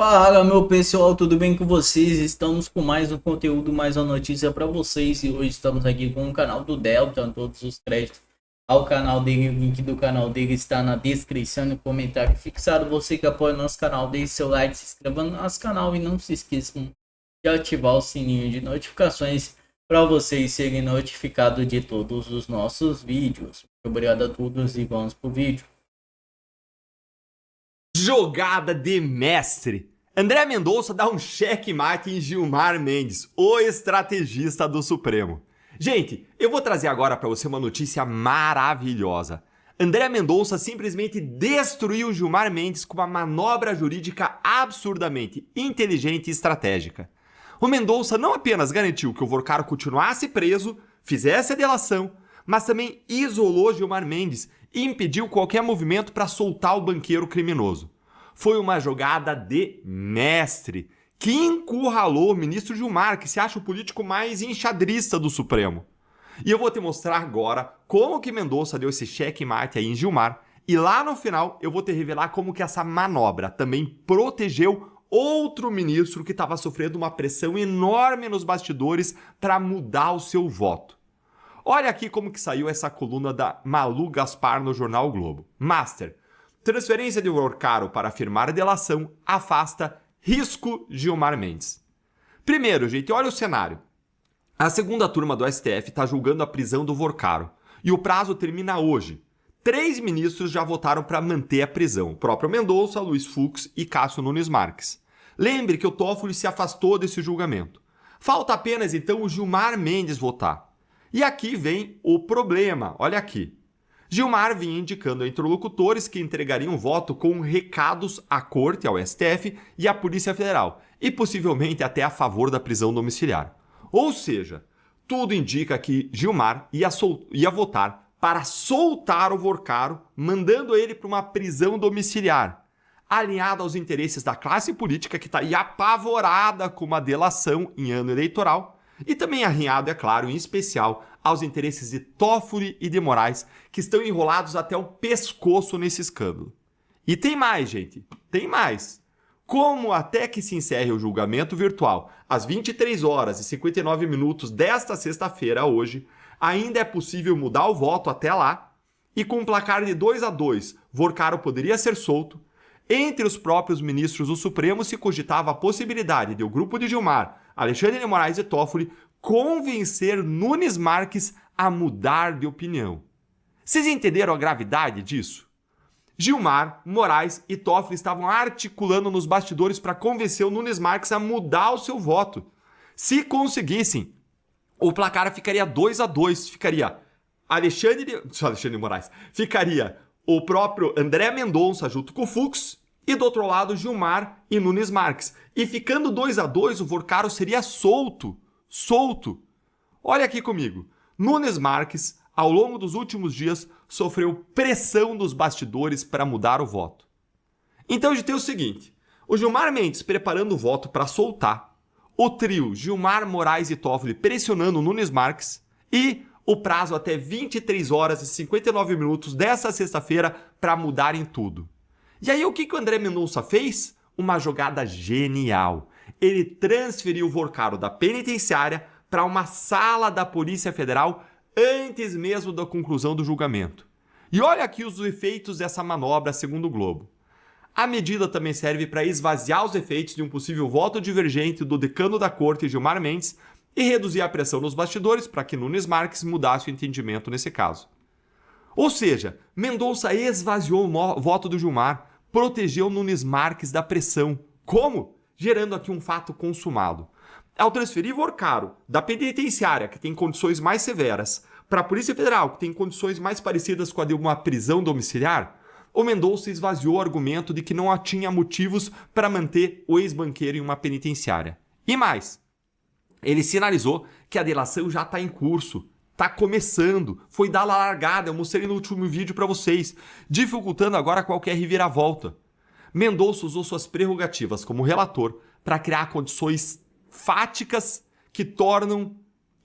Fala, meu pessoal, tudo bem com vocês? Estamos com mais um conteúdo, mais uma notícia para vocês e hoje estamos aqui com o canal do Delta, todos os créditos ao canal dele, o link do canal dele está na descrição e no comentário fixado. Você que apoia nosso canal, deixe seu like, se inscreva no nosso canal e não se esqueçam de ativar o sininho de notificações para vocês serem notificados de todos os nossos vídeos. Muito obrigado a todos e vamos pro vídeo. Jogada de mestre. André Mendonça dá um checkmate em Gilmar Mendes, o estrategista do Supremo. Gente, eu vou trazer agora para você uma notícia maravilhosa. André Mendonça simplesmente destruiu Gilmar Mendes com uma manobra jurídica absurdamente inteligente e estratégica. O Mendonça não apenas garantiu que o Vorcaro continuasse preso, fizesse a delação, mas também isolou Gilmar Mendes e impediu qualquer movimento para soltar o banqueiro criminoso. Foi uma jogada de mestre que encurralou o ministro Gilmar, que se acha o político mais enxadrista do Supremo. E eu vou te mostrar agora como que Mendonça deu esse checkmate aí em Gilmar, e lá no final eu vou te revelar como que essa manobra também protegeu outro ministro que estava sofrendo uma pressão enorme nos bastidores para mudar o seu voto. Olha aqui como que saiu essa coluna da Malu Gaspar no jornal o Globo. Master, transferência de Vorcaro para firmar delação afasta risco Gilmar Mendes. Primeiro, gente, olha o cenário. A segunda turma do STF está julgando a prisão do Vorcaro e o prazo termina hoje. 3 ministros já votaram para manter a prisão, o próprio Mendonça, Luiz Fux e Cássio Nunes Marques. Lembre que o Toffoli se afastou desse julgamento. Falta apenas então o Gilmar Mendes votar. E aqui vem o problema, olha aqui. Gilmar vinha indicando a interlocutores que entregariam voto com recados à Corte, ao STF e à Polícia Federal, e possivelmente até a favor da prisão domiciliar. Ou seja, tudo indica que Gilmar ia votar para soltar o Vorcaro, mandando ele para uma prisão domiciliar, alinhado aos interesses da classe política que está aí apavorada com uma delação em ano eleitoral, e também alinhado, é claro, em especial, aos interesses de Toffoli e de Moraes, que estão enrolados até o pescoço nesse escândalo. E tem mais, gente, tem mais. Como até que se encerre o julgamento virtual às 23 horas e 59 minutos desta sexta-feira, hoje, ainda é possível mudar o voto até lá, e com um placar de 2-2, Vorcaro poderia ser solto. Entre os próprios ministros do Supremo se cogitava a possibilidade de o grupo de Gilmar, Alexandre de Moraes e Toffoli convencer Nunes Marques a mudar de opinião. Vocês entenderam a gravidade disso? Gilmar, Moraes e Toffoli estavam articulando nos bastidores para convencer o Nunes Marques a mudar o seu voto. Se conseguissem, o placar ficaria 2-2, ficaria Alexandre de Moraes, ficaria o próprio André Mendonça junto com o Fux e do outro lado Gilmar e Nunes Marques. E ficando 2-2, o Vorcaro seria solto. Olha aqui comigo. Nunes Marques, ao longo dos últimos dias, sofreu pressão dos bastidores para mudar o voto. Então a gente tem o seguinte, o Gilmar Mendes preparando o voto para soltar, o trio Gilmar, Moraes e Toffoli pressionando Nunes Marques e o prazo até 23 horas e 59 minutos dessa sexta-feira para mudarem tudo. E aí o que o André Mendonça fez? Uma jogada genial. Ele transferiu o Vorcaro da penitenciária para uma sala da Polícia Federal antes mesmo da conclusão do julgamento. E olha aqui os efeitos dessa manobra segundo o Globo. A medida também serve para esvaziar os efeitos de um possível voto divergente do decano da Corte, Gilmar Mendes, e reduzir a pressão nos bastidores para que Nunes Marques mudasse o entendimento nesse caso. Ou seja, Mendonça esvaziou o voto do Gilmar, protegeu Nunes Marques da pressão. Como? Gerando aqui um fato consumado. Ao transferir Vorcaro da penitenciária, que tem condições mais severas, para a Polícia Federal, que tem condições mais parecidas com a de uma prisão domiciliar, o Mendonça esvaziou o argumento de que não tinha motivos para manter o ex-banqueiro em uma penitenciária. E mais, ele sinalizou que a delação já está em curso, está começando, foi dar a largada, eu mostrei no último vídeo para vocês, dificultando agora qualquer reviravolta. Mendonça usou suas prerrogativas como relator para criar condições fáticas que tornam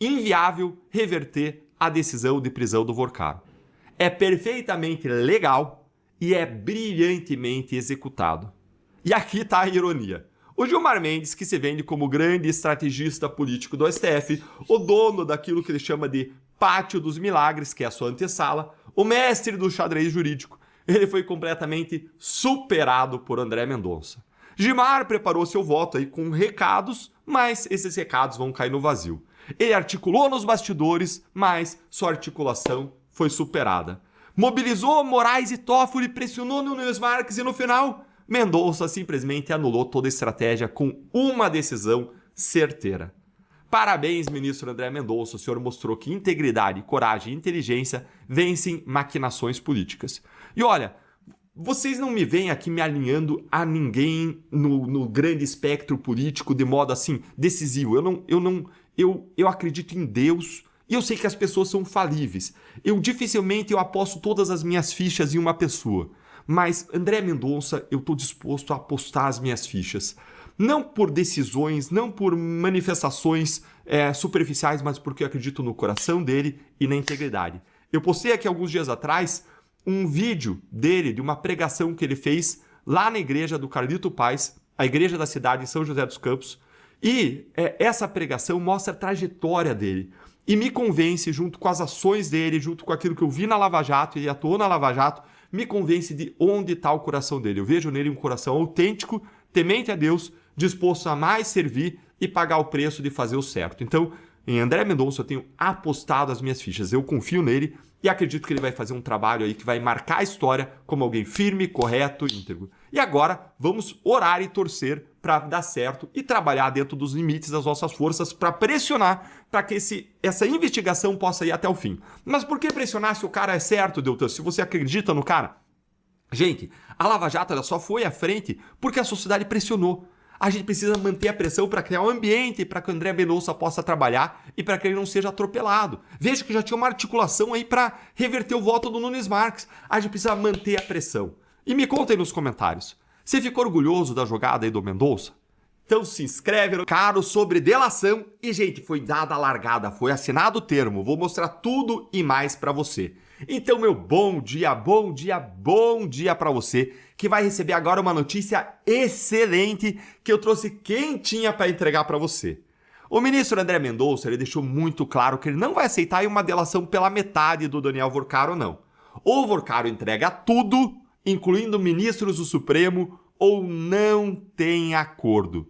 inviável reverter a decisão de prisão do Vorcaro. É perfeitamente legal e é brilhantemente executado. E aqui tá a ironia. O Gilmar Mendes, que se vende como grande estrategista político do STF, o dono daquilo que ele chama de Pátio dos Milagres, que é a sua antessala, o mestre do xadrez jurídico, ele foi completamente superado por André Mendonça. Gilmar preparou seu voto aí com recados, mas esses recados vão cair no vazio. Ele articulou nos bastidores, mas sua articulação foi superada. Mobilizou Moraes e Toffoli, pressionou Nunes Marques e no final, Mendonça simplesmente anulou toda a estratégia com uma decisão certeira. Parabéns, ministro André Mendonça, o senhor mostrou que integridade, coragem e inteligência vencem maquinações políticas. E olha, vocês não me veem aqui me alinhando a ninguém no grande espectro político de modo assim decisivo. Eu acredito em Deus e eu sei que as pessoas são falíveis. Dificilmente eu aposto todas as minhas fichas em uma pessoa. Mas André Mendonça, eu estou disposto a apostar as minhas fichas. Não por decisões, não por manifestações superficiais, mas porque eu acredito no coração dele e na integridade. Eu postei aqui alguns dias atrás um vídeo dele, de uma pregação que ele fez lá na igreja do Carlito Paes, a igreja da cidade de São José dos Campos. E essa pregação mostra a trajetória dele. E me convence, junto com as ações dele, junto com aquilo que eu vi na Lava Jato, ele atuou na Lava Jato, me convence de onde está o coração dele. Eu vejo nele um coração autêntico, temente a Deus, disposto a mais servir e pagar o preço de fazer o certo. Então, em André Mendonça eu tenho apostado as minhas fichas. Eu confio nele e acredito que ele vai fazer um trabalho aí que vai marcar a história como alguém firme, correto e íntegro. E agora, vamos orar e torcer para dar certo e trabalhar dentro dos limites das nossas forças para pressionar para que essa investigação possa ir até o fim. Mas por que pressionar se o cara é certo, Deltan? Se você acredita no cara? Gente, a Lava Jato ela só foi à frente porque a sociedade pressionou. A gente precisa manter a pressão para criar um ambiente para que o André Mendonça possa trabalhar e para que ele não seja atropelado. Veja que já tinha uma articulação aí para reverter o voto do Nunes Marques. A gente precisa manter a pressão. E me conta aí nos comentários. Você ficou orgulhoso da jogada aí do Mendonça? Então se inscreve no canal sobre delação. E, gente, foi dada a largada, foi assinado o termo. Vou mostrar tudo e mais para você. Então, meu bom dia para você, que vai receber agora uma notícia excelente que eu trouxe quentinha para entregar para você. O ministro André Mendonça ele deixou muito claro que ele não vai aceitar uma delação pela metade do Daniel Vorcaro, não. Ou o Vorcaro entrega tudo, incluindo ministros do Supremo, ou não tem acordo.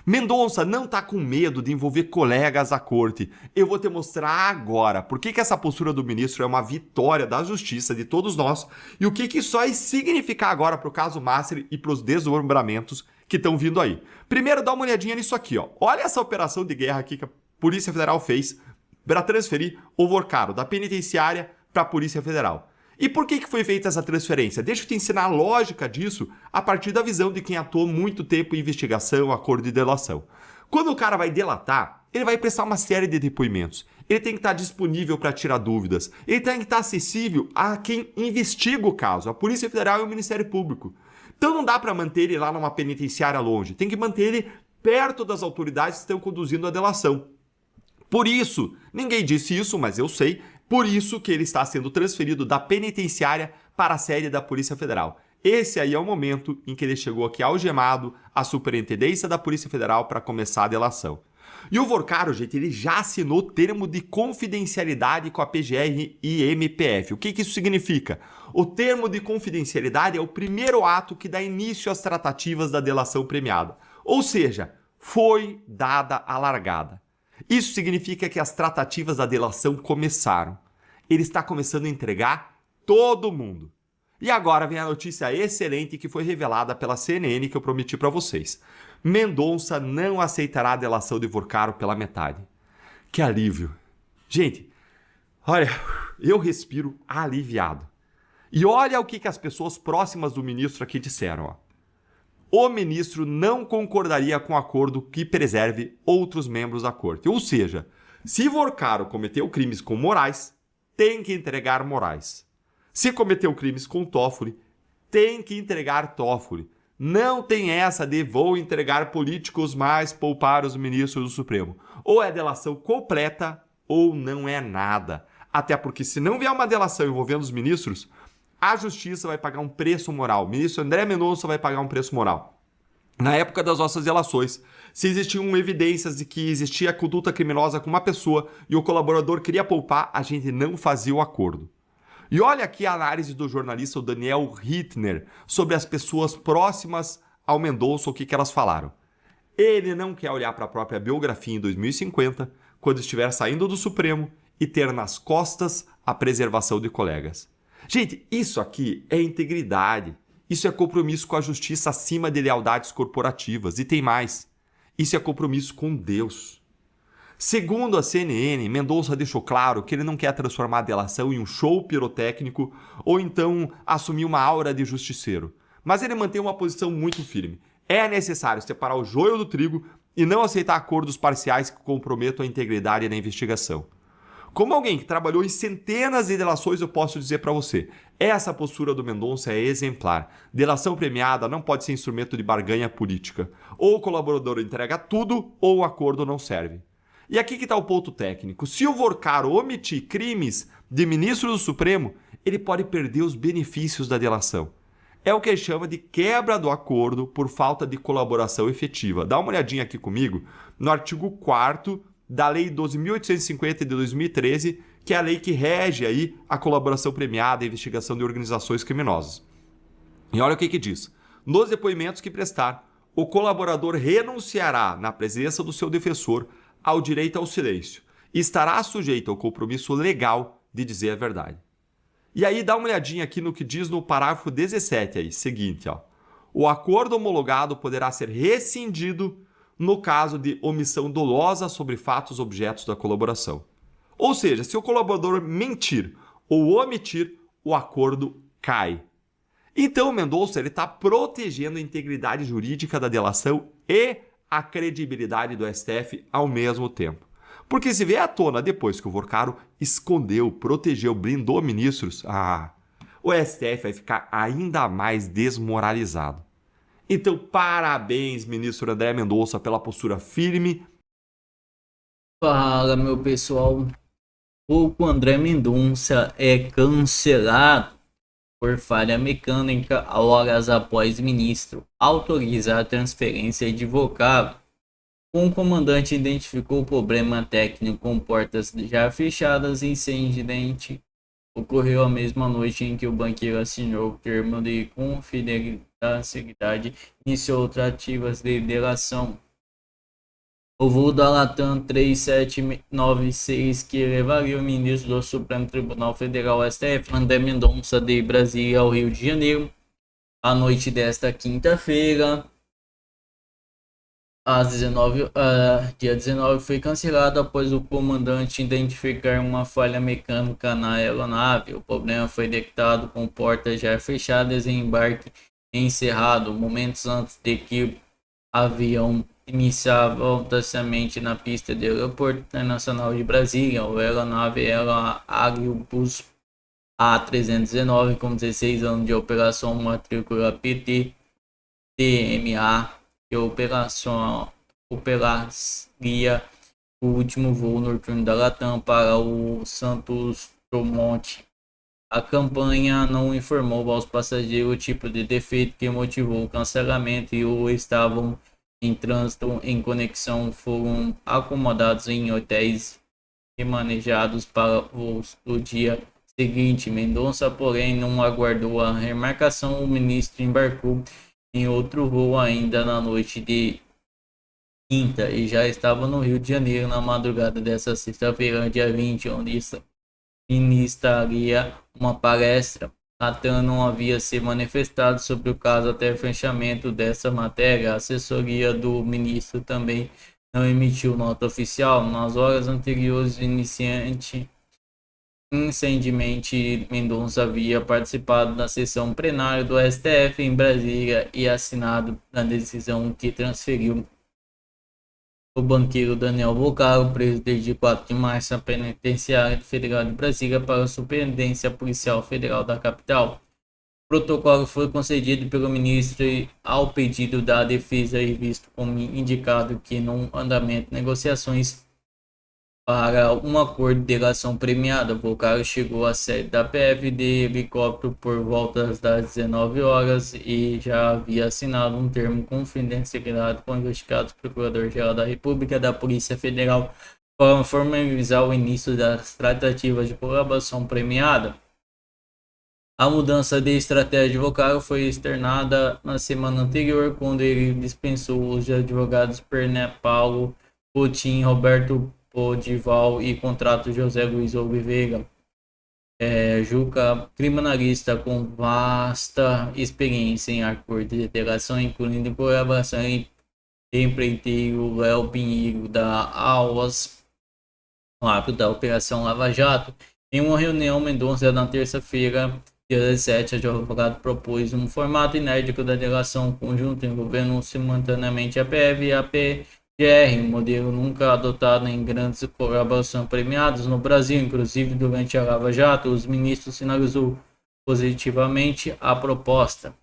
Mendonça não está com medo de envolver colegas à corte. Eu vou te mostrar agora por que essa postura do ministro é uma vitória da justiça de todos nós e o que isso vai significar agora para o caso Massari e para os desdobramentos que estão vindo aí. Primeiro, dá uma olhadinha nisso aqui, ó. Olha essa operação de guerra aqui que a Polícia Federal fez para transferir o Vorcaro da penitenciária para a Polícia Federal. E por que foi feita essa transferência? Deixa eu te ensinar a lógica disso a partir da visão de quem atuou muito tempo em investigação, acordo e delação. Quando o cara vai delatar, ele vai prestar uma série de depoimentos. Ele tem que estar disponível para tirar dúvidas. Ele tem que estar acessível a quem investiga o caso, a Polícia Federal e o Ministério Público. Então não dá para manter ele lá numa penitenciária longe. Tem que manter ele perto das autoridades que estão conduzindo a delação. Por isso, ninguém disse isso, mas eu sei, por isso que ele está sendo transferido da penitenciária para a sede da Polícia Federal. Esse aí é o momento em que ele chegou aqui algemado à superintendência da Polícia Federal para começar a delação. E o Vorcaro, gente, ele já assinou termo de confidencialidade com a PGR e MPF. O que isso significa? O termo de confidencialidade é o primeiro ato que dá início às tratativas da delação premiada. Ou seja, foi dada a largada. Isso significa que as tratativas da delação começaram. Ele está começando a entregar todo mundo. E agora vem a notícia excelente que foi revelada pela CNN que eu prometi para vocês. Mendonça não aceitará a delação de Vorcaro pela metade. Que alívio. Gente, olha, eu respiro aliviado. E olha o que as pessoas próximas do ministro aqui disseram, ó. O ministro não concordaria com o acordo que preserve outros membros da corte. Ou seja, se Vorcaro cometeu crimes com Moraes, tem que entregar Moraes. Se cometeu crimes com Toffoli, tem que entregar Toffoli. Não tem essa de vou entregar políticos, mas poupar os ministros do Supremo. Ou é delação completa ou não é nada. Até porque se não vier uma delação envolvendo os ministros, a justiça vai pagar um preço moral. O ministro André Mendonça vai pagar um preço moral. Na época das nossas relações, se existiam evidências de que existia conduta criminosa com uma pessoa e o colaborador queria poupar, a gente não fazia o acordo. E olha aqui a análise do jornalista Daniel Hittner sobre as pessoas próximas ao Mendonça, o que elas falaram. Ele não quer olhar para a própria biografia em 2050, quando estiver saindo do Supremo, e ter nas costas a preservação de colegas. Gente, isso aqui é integridade. Isso é compromisso com a justiça acima de lealdades corporativas. E tem mais. Isso é compromisso com Deus. Segundo a CNN, Mendonça deixou claro que ele não quer transformar a delação em um show pirotécnico ou então assumir uma aura de justiceiro. Mas ele mantém uma posição muito firme. É necessário separar o joio do trigo e não aceitar acordos parciais que comprometam a integridade da investigação. Como alguém que trabalhou em centenas de delações, eu posso dizer para você, essa postura do Mendonça é exemplar. Delação premiada não pode ser instrumento de barganha política. Ou o colaborador entrega tudo, ou o acordo não serve. E aqui que está o ponto técnico. Se o Vorcaro omitir crimes de ministro do Supremo, ele pode perder os benefícios da delação. É o que ele chama de quebra do acordo por falta de colaboração efetiva. Dá uma olhadinha aqui comigo no artigo 4º da Lei 12.850 de 2013, que é a lei que rege aí a colaboração premiada e investigação de organizações criminosas. E olha o que diz. Nos depoimentos que prestar, o colaborador renunciará, na presença do seu defensor, ao direito ao silêncio e estará sujeito ao compromisso legal de dizer a verdade. E aí dá uma olhadinha aqui no que diz no parágrafo 17 aí, seguinte, ó. O acordo homologado poderá ser rescindido no caso de omissão dolosa sobre fatos objetos da colaboração. Ou seja, se o colaborador mentir ou omitir, o acordo cai. Então o Mendonça está protegendo a integridade jurídica da delação e a credibilidade do STF ao mesmo tempo. Porque se vier à tona depois que o Vorcaro escondeu, protegeu, blindou ministros, o STF vai ficar ainda mais desmoralizado. Então, parabéns, ministro André Mendonça, pela postura firme. Fala, meu pessoal. O André Mendonça é cancelado por falha mecânica horas após ministro autorizar a transferência de vocábulo. Um comandante identificou o problema técnico com portas já fechadas e esse incidente ocorreu a mesma noite em que o banqueiro assinou o termo de confidencialidade e iniciou tratativas de delação. O voo da Latam 3796, que levaria o ministro do Supremo Tribunal Federal STF, André Mendonça, de Brasília ao Rio de Janeiro, à noite desta quinta-feira, dia 19, foi cancelado após o comandante identificar uma falha mecânica na aeronave. O problema foi detectado com portas já fechadas e embarque encerrado, momentos antes de que o avião iniciava oficialmente na pista do Aeroporto Internacional de Brasília. A aeronave era a Airbus A319 com 16 anos de operação, matrícula PT TMA, que operaria o último voo noturno da Latam para o Santos Dumont. A campanha não informou aos passageiros o tipo de defeito que motivou o cancelamento e ou estavam em trânsito em conexão foram acomodados em hotéis remanejados para voos do dia seguinte. Mendonça, porém, não aguardou a remarcação. O ministro embarcou em outro voo ainda na noite de quinta e já estava no Rio de Janeiro na madrugada dessa sexta-feira, dia 20, onde ministraria uma palestra. Latam não havia se manifestado sobre o caso até o fechamento dessa matéria. A assessoria do ministro também não emitiu nota oficial. Nas horas anteriores, inicialmente Mendonça havia participado da sessão plenária do STF em Brasília e assinado na decisão que transferiu o banqueiro Daniel Vocaro, preso desde 4 de março na Penitenciária Federal de Brasília, para a Superintendência Policial Federal da capital. O protocolo foi concedido pelo ministro ao pedido da defesa e visto como indicado que no andamento de negociações para um acordo de delação premiada. O Volcaro chegou à sede da PF de helicóptero por volta das 19 horas e já havia assinado um termo de confidencialidade com o investigado Procurador-Geral da República da Polícia Federal para formalizar o início das tratativas de colaboração premiada. A mudança de estratégia de Volcaro foi externada na semana anterior, quando ele dispensou os advogados Perné Paulo Coutinho, Roberto Podival e contrato José Luiz Oliveira. Juca, criminalista com vasta experiência em acordo de delação, incluindo colaboração em empreiteiro Léo Pinheiro da AOS, da Operação Lava Jato. Em uma reunião, Mendonça, na terça-feira, dia 17, a advogado propôs um formato inédito da delação conjunta envolvendo simultaneamente a PF e a PGR, um modelo nunca adotado em grandes colaborações premiadas no Brasil. Inclusive, durante a Lava Jato, os ministros sinalizou positivamente a proposta.